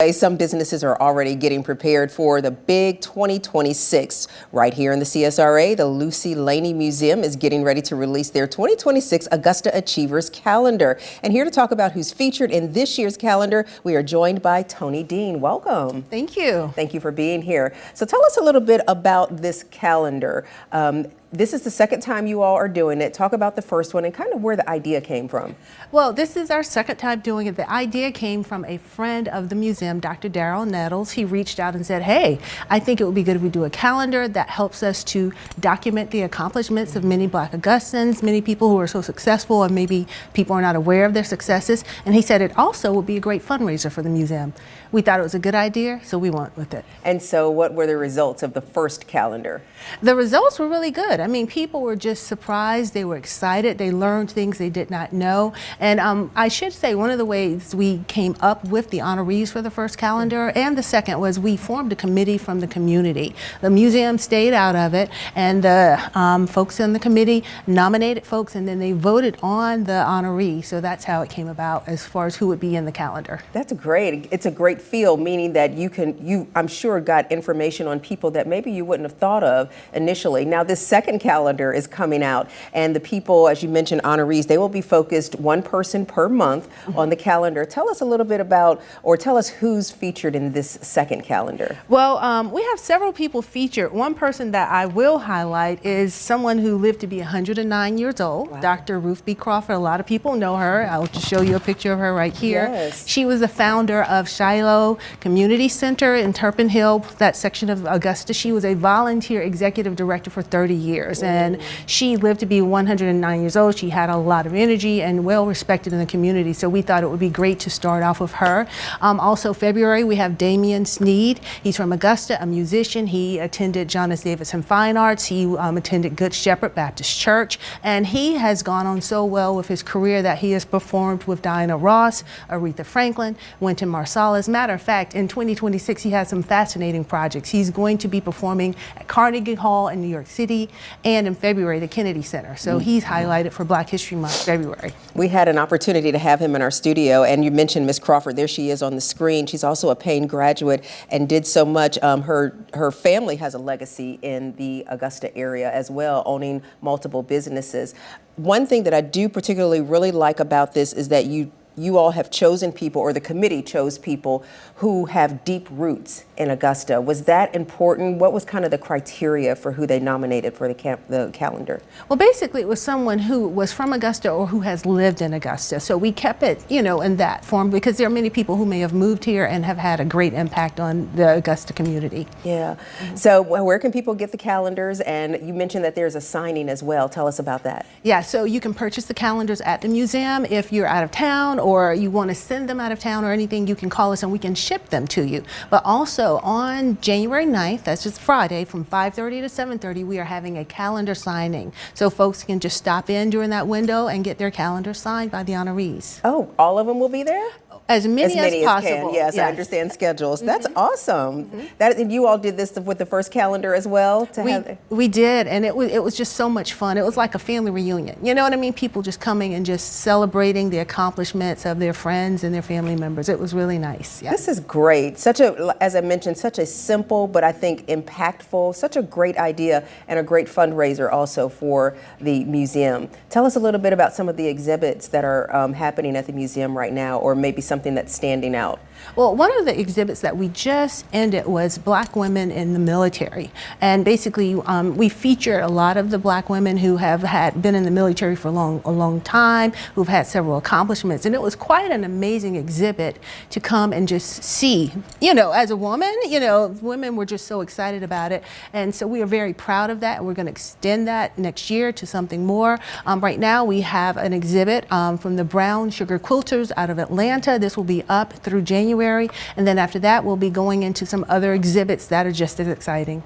way, some businesses are already getting prepared for the big 2026. Right here in the CSRA, the Augusta Laney Museum is getting ready to release their 2026 Augusta Achievers calendar. And here to talk about who's featured in this year's calendar, we are joined by Tony Dean. Welcome. Thank you. Thank you for being here. So tell us a little bit about this calendar. This is the second time you all are doing it. Talk about the first one and kind of where the idea came from. Well, this is our second time doing it. The idea came from a friend of the museum, Dr. Darrell Nettles. He reached out and said, hey, I think it would be good if we do a calendar that helps us to document the accomplishments of many Black Augustans, many people who are so successful and maybe people are not aware of their successes. And he said it also would be a great fundraiser for the museum. We thought it was a good idea, so we went with it. And so what were the results of the first calendar? The results were really good. I mean, people were just surprised. They were excited. They learned things they did not know. And I should say one of the ways we came up with the honorees for the first calendar and the second was we formed a committee from the community. The museum stayed out of it, and the folks in the committee nominated folks, and then they voted on the honoree. So that's how it came about as far as who would be in the calendar. That's great. It's a great field, meaning that you I'm sure got information on people that maybe you wouldn't have thought of initially. Now this second calendar is coming out, and the people, as you mentioned, honorees, they will be focused one person per month on the calendar. Tell us a little bit about, or tell us who's featured in this second calendar. Well, we have several people featured. One person that I will highlight is someone who lived to be 109 years old, wow. Dr. Ruth B. Crawford. A lot of people know her. I'll just show you a picture of her right here. Yes. She was the founder of Shiloh Community Center in Turpin Hill, that section of Augusta. She was a volunteer executive director for 30 years, and she lived to be 109 years old. She had a lot of energy and well respected in the community, so we thought it would be great to start off with her. Also February, we have Damian Sneed. He's from Augusta, a musician. He attended John S. Davidson Fine Arts. He attended Good Shepherd Baptist Church, and he has gone on so well with his career that he has performed with Diana Ross, Aretha Franklin, Wynton Marsalis. Matter of fact, in 2026, he has some fascinating projects. He's going to be performing at Carnegie Hall in New York City, and in February, the Kennedy Center. So he's highlighted for Black History Month, February. We had an opportunity to have him in our studio, and you mentioned Miss Crawford. There she is on the screen. She's also a Payne graduate and did so much. Her family has a legacy in the Augusta area as well, owning multiple businesses. One thing that I do particularly really like about this is that you all have chosen people, or the committee chose people who have deep roots in Augusta. Was that important? What was kind of the criteria for who they nominated for the calendar? Well, basically it was someone who was from Augusta or who has lived in Augusta. So we kept it, in that form, because there are many people who may have moved here and have had a great impact on the Augusta community. Yeah. So where can people get the calendars? And you mentioned that there's a signing as well. Tell us about that. Yeah, so you can purchase the calendars at the museum. If you're out of town or you want to send them out of town or anything, you can call us and we can ship them to you. But also on January 9th, that's just Friday, from 5:30 to 7:30, we are having a calendar signing. So folks can just stop in during that window and get their calendar signed by the honorees. Oh, all of them will be there? As many as possible. Can. Yes, I understand schedules. That's awesome. And you all did this with the first calendar as well? We did, and it was just so much fun. It was like a family reunion. You know what I mean? People just coming and just celebrating the accomplishments of their friends and their family members. It was really nice. Yeah. This is great. As I mentioned, such a simple, but I think impactful, such a great idea, and a great fundraiser also for the museum. Tell us a little bit about some of the exhibits that are happening at the museum right now, or maybe something that's standing out. Well, one of the exhibits that we just ended was Black women in the military. And basically, we featured a lot of the Black women who have been in the military for a long time, who've had several accomplishments. And it was quite an amazing exhibit to come and just see, as a woman, women were just so excited about it. And so we are very proud of that. And we're going to extend that next year to something more. Right now, we have an exhibit from the Brown Sugar Quilters out of Atlanta. This will be up through January, and then after that we'll be going into some other exhibits that are just as exciting.